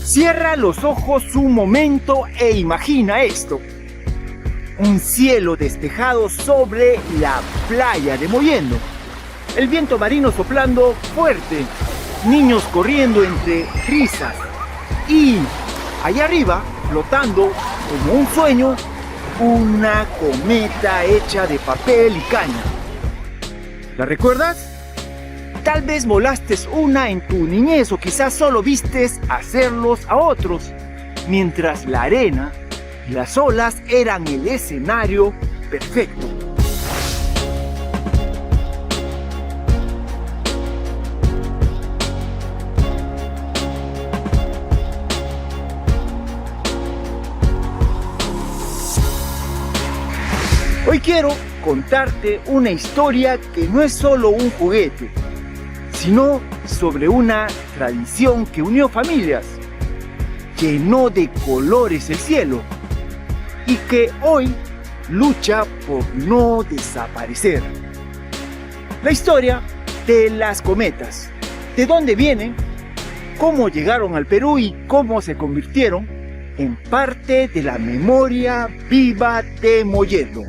Cierra los ojos un momento e imagina esto. Un cielo despejado sobre la playa de Mollendo. El viento marino soplando fuerte. Niños corriendo entre risas. Y allá arriba, flotando como un sueño, una cometa hecha de papel y caña. ¿La recuerdas? Tal vez volaste una en tu niñez o quizás solo vistes hacerlos a otros, mientras la arena y las olas eran el escenario perfecto. Hoy quiero contarte una historia que no es solo un juguete, sino sobre una tradición que unió familias, llenó de colores el cielo y que hoy lucha por no desaparecer. La historia de las cometas, de dónde vienen, cómo llegaron al Perú y cómo se convirtieron en parte de la memoria viva de Mollendo.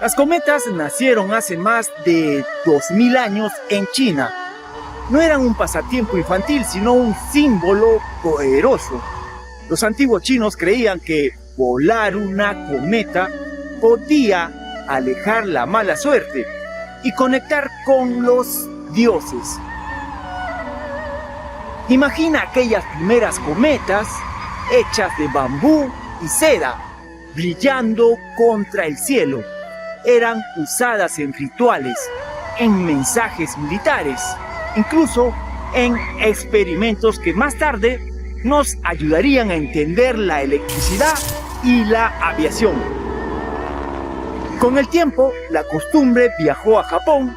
Las cometas nacieron hace más de 2000 años en China. No eran un pasatiempo infantil, sino un símbolo poderoso. Los antiguos chinos creían que volar una cometa podía alejar la mala suerte y conectar con los dioses. Imagina aquellas primeras cometas hechas de bambú y seda, brillando contra el cielo. Eran usadas en rituales, en mensajes militares, incluso en experimentos que más tarde nos ayudarían a entender la electricidad y la aviación. Con el tiempo, la costumbre viajó a Japón,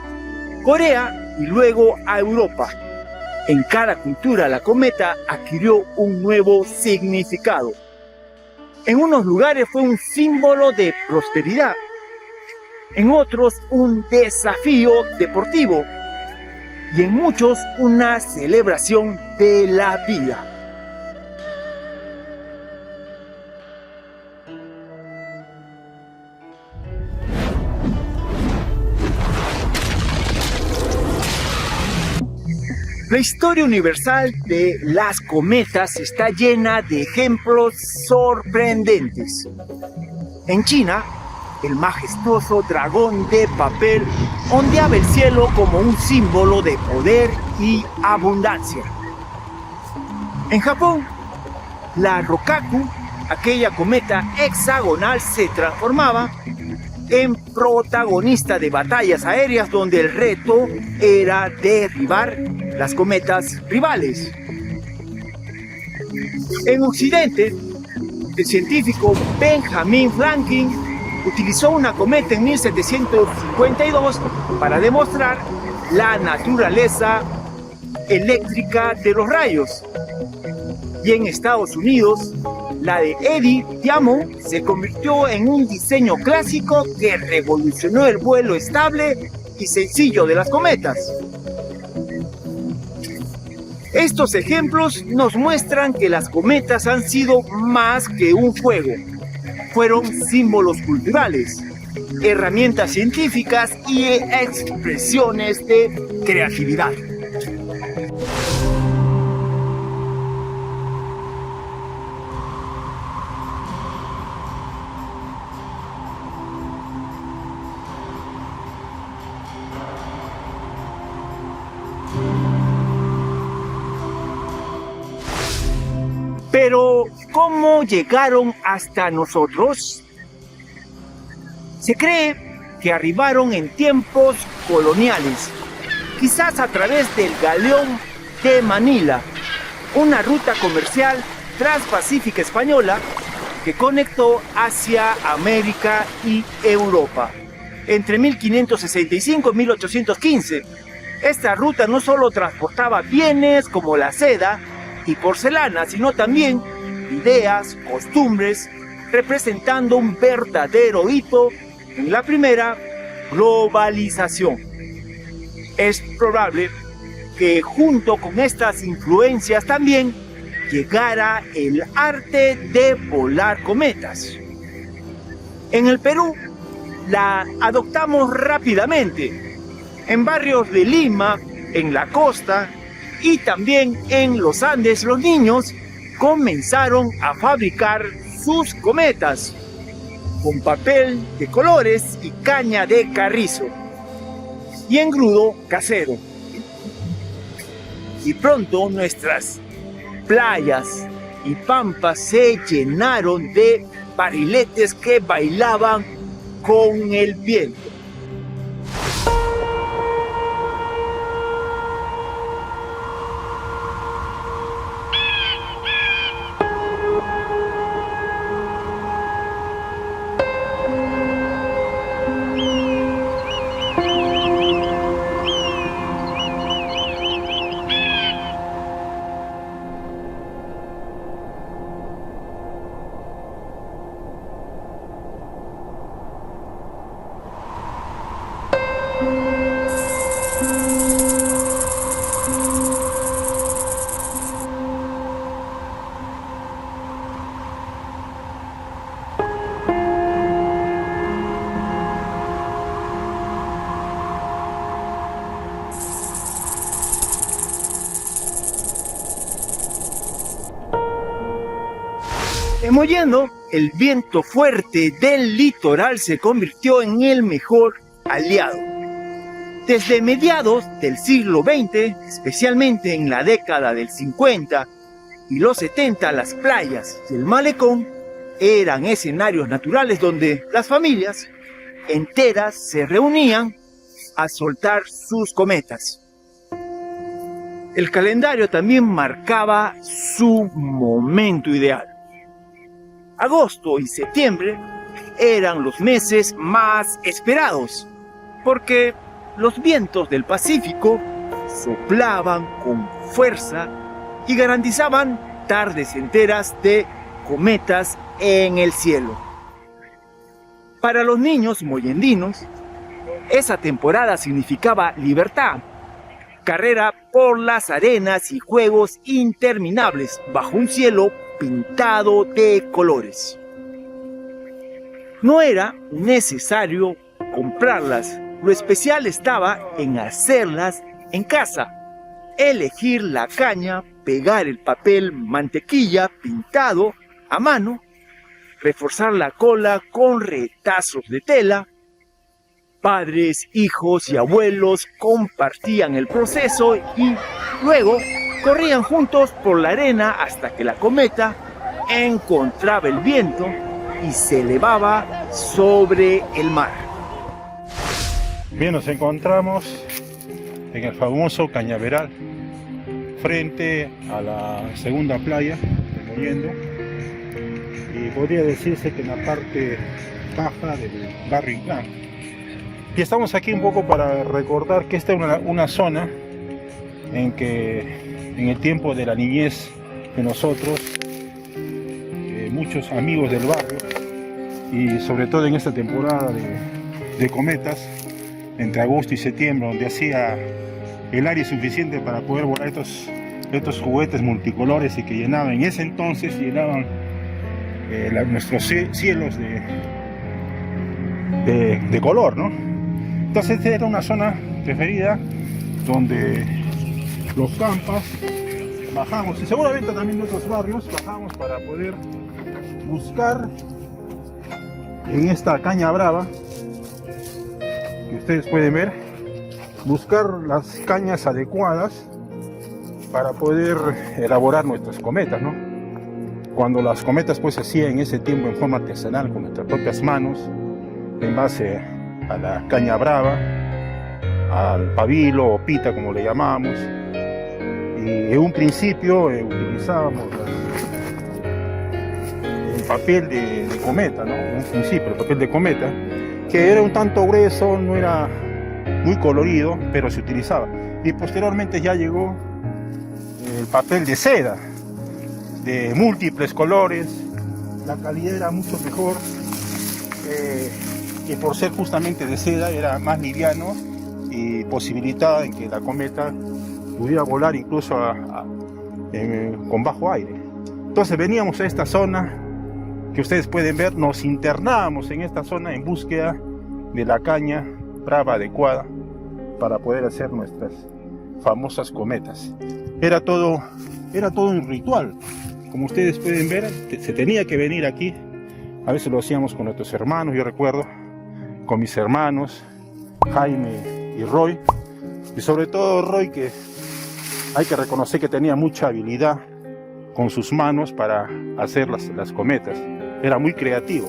Corea y luego a Europa. En cada cultura la cometa adquirió un nuevo significado. En unos lugares fue un símbolo de prosperidad, en otros un desafío deportivo y en muchos una celebración de la vida. La historia universal de las cometas está llena de ejemplos sorprendentes. En China, el majestuoso dragón de papel ondeaba el cielo como un símbolo de poder y abundancia. En Japón, la Rokaku, aquella cometa hexagonal, se transformaba en protagonista de batallas aéreas donde el reto era derribar las cometas rivales. En Occidente, el científico Benjamin Franklin utilizó una cometa en 1752 para demostrar la naturaleza eléctrica de los rayos. Y en Estados Unidos, la de Eddie Diamond se convirtió en un diseño clásico que revolucionó el vuelo estable y sencillo de las cometas. Estos ejemplos nos muestran que las cometas han sido más que un juego. Fueron símbolos culturales, herramientas científicas y expresiones de creatividad. Pero, ¿cómo llegaron hasta nosotros? Se cree que arribaron en tiempos coloniales, quizás a través del galeón de Manila, una ruta comercial transpacífica española que conectó hacia América y Europa. Entre 1565 y 1815, esta ruta no solo transportaba bienes como la seda y porcelana, sino también ideas, costumbres, representando un verdadero hito en la primera globalización. Es probable que junto con estas influencias también llegara el arte de volar cometas. En el Perú la adoptamos rápidamente, en barrios de Lima, en la costa y también en los Andes. Los niños comenzaron a fabricar sus cometas con papel de colores y caña de carrizo y engrudo casero. Y pronto nuestras playas y pampas se llenaron de barriletes que bailaban con el viento. Emollendo, el viento fuerte del litoral se convirtió en el mejor aliado. Desde mediados del siglo XX, especialmente en la década del 50 y los 70, las playas y el malecón eran escenarios naturales donde las familias enteras se reunían a soltar sus cometas. El calendario también marcaba su momento ideal. Agosto y septiembre eran los meses más esperados, porque los vientos del Pacífico soplaban con fuerza y garantizaban tardes enteras de cometas en el cielo. Para los niños moyendinos, esa temporada significaba libertad, carrera por las arenas y juegos interminables bajo un cielo pintado de colores. No era necesario comprarlas, lo especial estaba en hacerlas en casa, elegir la caña, pegar el papel mantequilla pintado a mano, reforzar la cola con retazos de tela. Padres, hijos y abuelos compartían el proceso y luego corrían juntos por la arena hasta que la cometa encontraba el viento y se elevaba sobre el mar. Bien, nos encontramos en el famoso Cañaveral, frente a la segunda playa de Mollendo, y podría decirse que en la parte baja del barrio Inclán. Y estamos aquí un poco para recordar que esta es una zona en que en el tiempo de la niñez de nosotros, muchos amigos del barrio, y sobre todo en esta temporada de cometas, entre agosto y septiembre, donde hacía el aire suficiente para poder volar estos estos juguetes multicolores y que llenaban, en ese entonces llenaban nuestros cielos de color, ¿no? Entonces esta era una zona preferida donde los campas bajamos, y seguramente también en otros barrios bajamos para poder buscar en esta caña brava que ustedes pueden ver, buscar las cañas adecuadas para poder elaborar nuestras cometas, ¿no? Cuando las cometas pues se hacían en ese tiempo en forma artesanal con nuestras propias manos, en base a la caña brava, al pabilo o pita como le llamábamos, y en un principio utilizábamos el papel de cometa, ¿no? En un principio el papel de cometa, que era un tanto grueso, no era muy colorido, pero se utilizaba. Y posteriormente ya llegó el papel de seda, de múltiples colores, la calidad era mucho mejor, que por ser justamente de seda era más liviano y posibilitaba en que la cometa pudiera volar incluso con bajo aire. Entonces veníamos a esta zona que ustedes pueden ver, nos internábamos en esta zona en búsqueda de la caña brava adecuada para poder hacer nuestras famosas cometas. Era todo un ritual. Como ustedes pueden ver, se tenía que venir aquí. A veces lo hacíamos con nuestros hermanos, yo recuerdo, con mis hermanos, Jaime y Roy. Y sobre todo Roy, que hay que reconocer que tenía mucha habilidad con sus manos para hacer las cometas. Era muy creativo.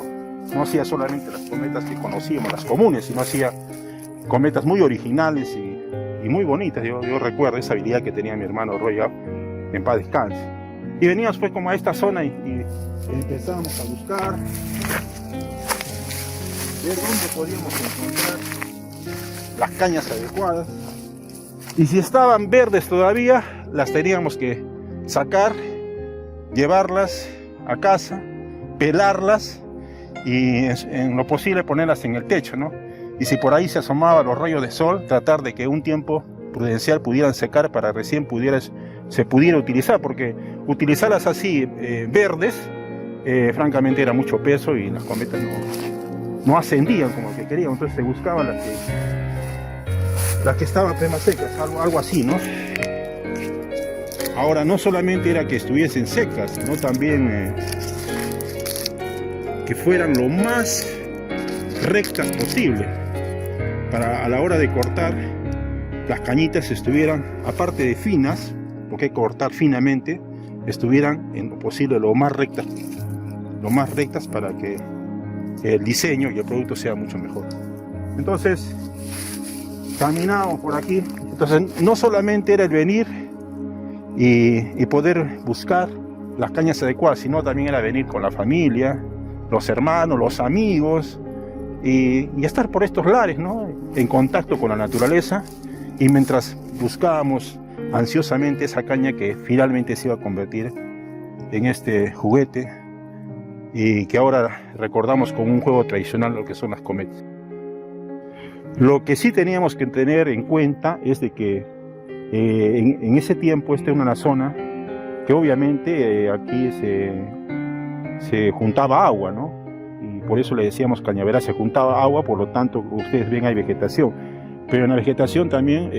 No hacía solamente las cometas que conocíamos, las comunes, sino hacía cometas muy originales y muy bonitas. Yo recuerdo esa habilidad que tenía mi hermano Roy, en paz descanse. Y veníamos pues como a esta zona y empezamos a buscar, ver dónde podíamos encontrar las cañas adecuadas. Y si estaban verdes todavía, las teníamos que sacar, llevarlas a casa, pelarlas y en lo posible ponerlas en el techo, ¿no? Y si por ahí se asomaban los rayos de sol, tratar de que un tiempo prudencial pudieran secar para recién se pudiera utilizar, porque utilizarlas así verdes, francamente era mucho peso y las cometas no ascendían como que queríamos. Entonces se buscaban las que estaban más secas, algo así, ¿no? Ahora no solamente era que estuviesen secas, sino también que fueran lo más rectas posible, para a la hora de cortar las cañitas estuvieran, aparte de finas, porque hay que cortar finamente, estuvieran en lo posible lo más rectas para que el diseño y el producto sea mucho mejor. Entonces caminamos por aquí. Entonces no solamente era el venir y poder buscar las cañas adecuadas, sino también era venir con la familia, los hermanos, los amigos, y estar por estos lares, ¿no? En contacto con la naturaleza, y mientras buscábamos ansiosamente esa caña que finalmente se iba a convertir en este juguete y que ahora recordamos como un juego tradicional, lo que son las cometas. Lo que sí teníamos que tener en cuenta es de que en ese tiempo esta era una zona que obviamente aquí se juntaba agua, ¿no? Y por eso le decíamos cañaveral, se juntaba agua, por lo tanto ustedes ven hay vegetación, pero en la vegetación también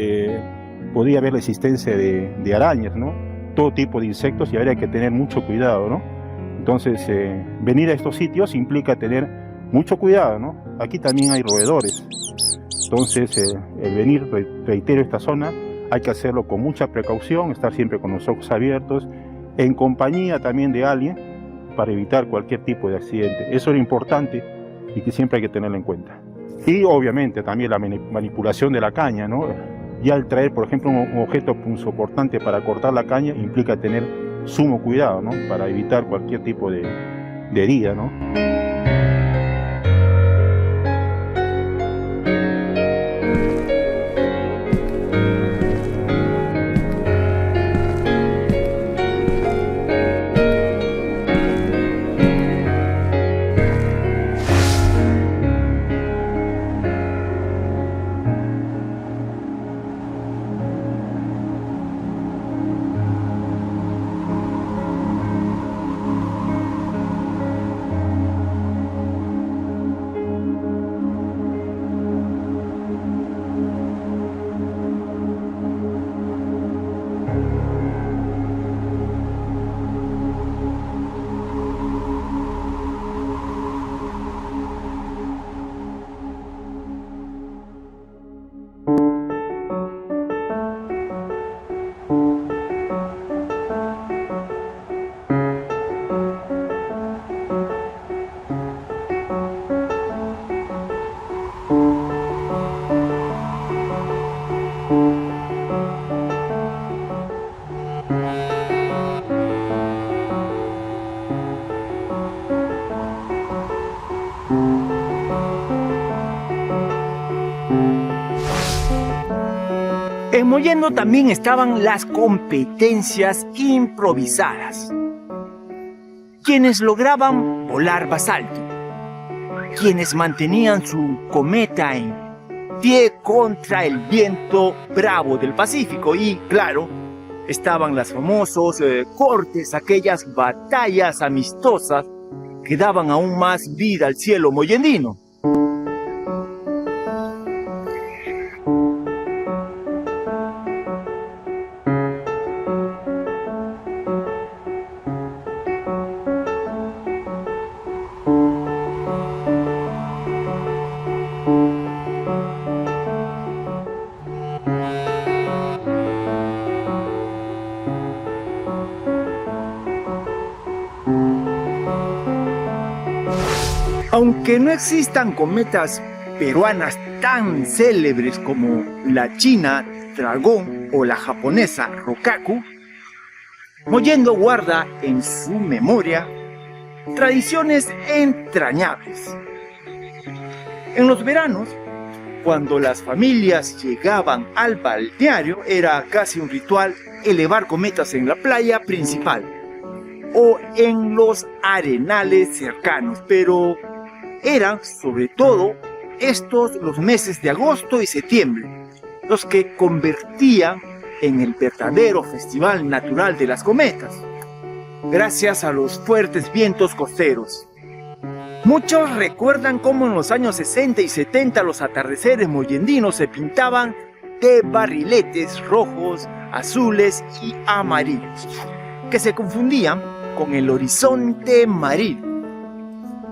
podía haber la existencia de arañas, ¿no? Todo tipo de insectos, y habría que tener mucho cuidado, ¿no? Entonces venir a estos sitios implica tener mucho cuidado, ¿no? Aquí también hay roedores. Entonces el venir, reitero, a esta zona hay que hacerlo con mucha precaución, estar siempre con los ojos abiertos, en compañía también de alguien, para evitar cualquier tipo de accidente. Eso era importante y que siempre hay que tenerlo en cuenta. Y obviamente también la manipulación de la caña, ¿no? Ya al traer, por ejemplo, un objeto punzocortante para cortar la caña implica tener sumo cuidado, ¿no? Para evitar cualquier tipo de herida, ¿no? Mollendo también estaban las competencias improvisadas. Quienes lograban volar más alto, quienes mantenían su cometa en pie contra el viento bravo del Pacífico y, claro, estaban los famosos cortes, aquellas batallas amistosas que daban aún más vida al cielo mollendino. Aunque no existan cometas peruanas tan célebres como la china Dragón o la japonesa Rokaku, Mollendo guarda en su memoria tradiciones entrañables. En los veranos, cuando las familias llegaban al balneario, era casi un ritual elevar cometas en la playa principal o en los arenales cercanos, pero eran sobre todo estos los meses de agosto y septiembre, los que convertían en el verdadero festival natural de las cometas, gracias a los fuertes vientos costeros. Muchos recuerdan cómo en los años 60 y 70 los atardeceres mollendinos se pintaban de barriletes rojos, azules y amarillos, que se confundían con el horizonte marino.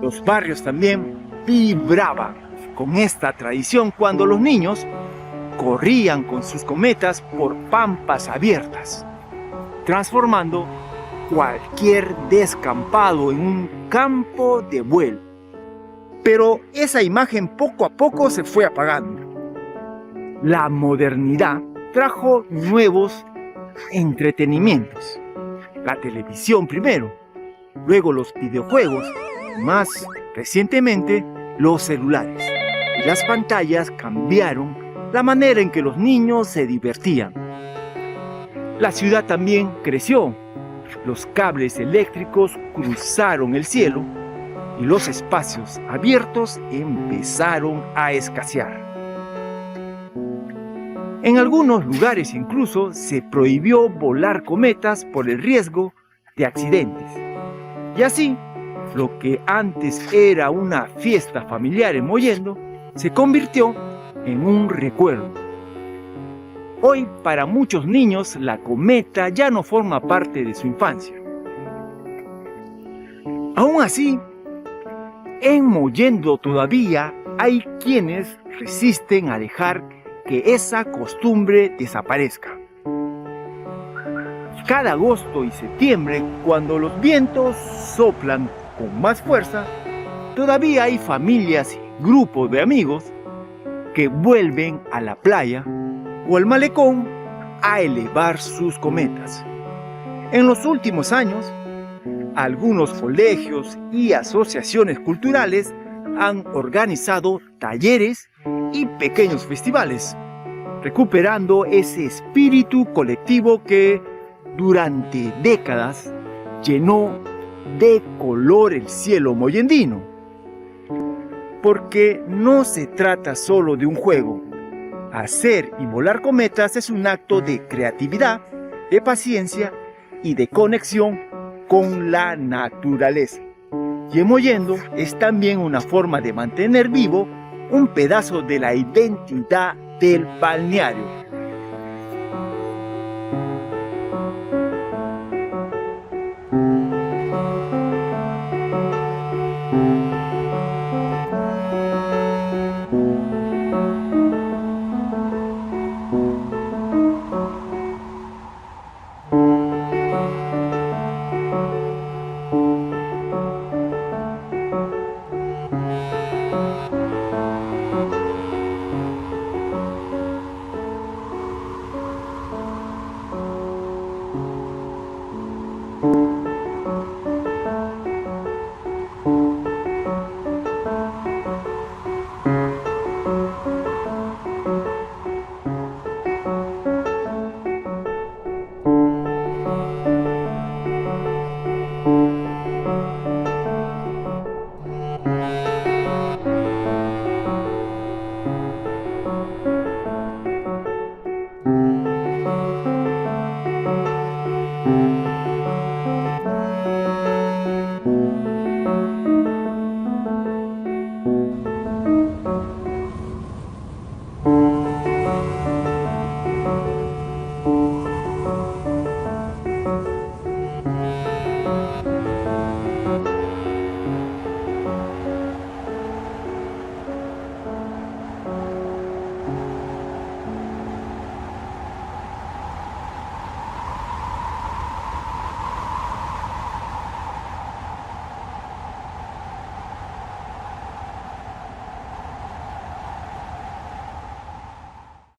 Los barrios también vibraban con esta tradición cuando los niños corrían con sus cometas por pampas abiertas, transformando cualquier descampado en un campo de vuelo. Pero esa imagen poco a poco se fue apagando. La modernidad trajo nuevos entretenimientos. La televisión primero, luego los videojuegos, más recientemente los celulares. Y las pantallas cambiaron la manera en que los niños se divertían. La ciudad también creció. Los cables eléctricos cruzaron el cielo y los espacios abiertos empezaron a escasear. En algunos lugares incluso se prohibió volar cometas por el riesgo de accidentes. Y así, lo que antes era una fiesta familiar en Mollendo se convirtió en un recuerdo. Hoy, para muchos niños, la cometa ya no forma parte de su infancia. Aún así, en Mollendo todavía hay quienes resisten a dejar que esa costumbre desaparezca. Cada agosto y septiembre, cuando los vientos soplan con más fuerza, todavía hay familias y grupos de amigos que vuelven a la playa o al malecón a elevar sus cometas. En los últimos años, algunos colegios y asociaciones culturales han organizado talleres y pequeños festivales, recuperando ese espíritu colectivo que durante décadas llenó de color el cielo mollendino. Porque no se trata solo de un juego. Hacer y volar cometas es un acto de creatividad, de paciencia y de conexión con la naturaleza. Y en Mollendo es también una forma de mantener vivo un pedazo de la identidad del balneario.